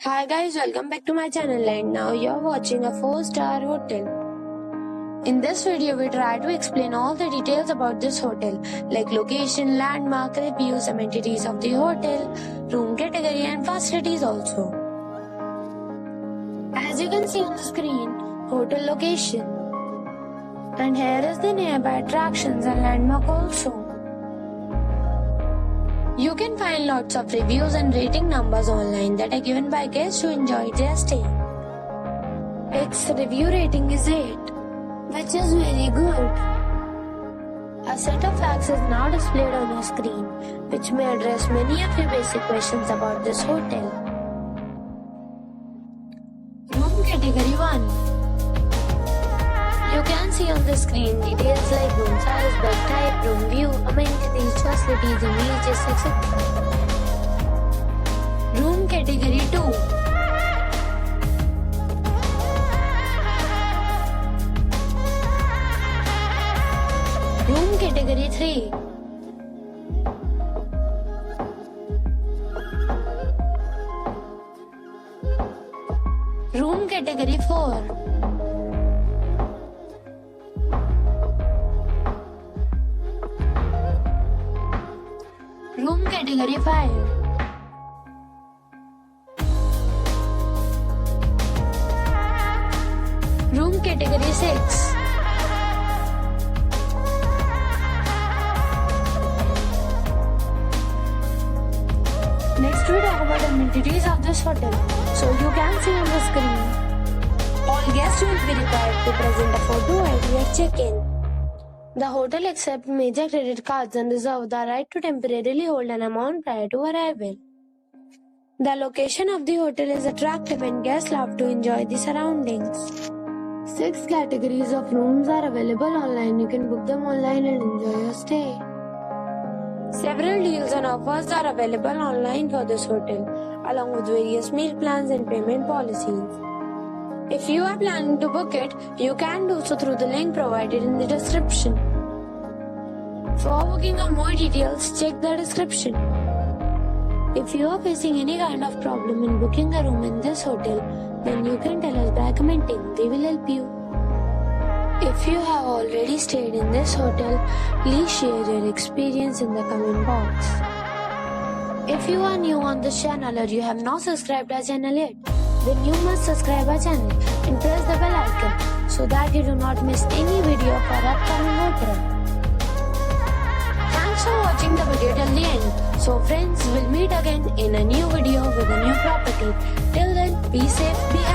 Hi guys, welcome back to my channel and now you're watching a 4-star hotel. In this video, we try to explain all the details about this hotel like location, landmark, reviews, amenities of the hotel, room category and facilities also. As you can see on the screen, hotel location. And here is the nearby attractions and landmark also. You can find lots of reviews and rating numbers online that are given by guests who enjoyed their stay. Its review rating is 8, which is very good. A set of facts is now displayed on your screen, which may address many of your basic questions about this hotel. Room category 1. You can see on the screen details like room size, bed type, room view, amenities, facilities, images, etc. Room category 2. Room category 3. Room category 4. Room category 5. Room category 6. Next we talk about amenities of this hotel. So you can see on the screen, all guests will be required to present a photo ID at check-in. The hotel accepts major credit cards and reserves the right to temporarily hold an amount prior to arrival. The location of the hotel is attractive and guests love to enjoy the surroundings. 6 categories of rooms are available online. You can book them online and enjoy your stay. Several deals and offers are available online for this hotel, along with various meal plans and payment policies. If you are planning to book it, you can do so through the link provided in the description. For booking or more details, check the description. If you are facing any kind of problem in booking a room in this hotel, then you can tell us by commenting. We will help you. If you have already stayed in this hotel, please share your experience in the comment box. If you are new on this channel or you have not subscribed our channel yet, then you must subscribe our channel and press the bell icon so that you do not miss any video of our upcoming hotel. Thanks for watching the video till the end. So friends, we'll meet again in a new video with a new property. Till then, be safe, be happy.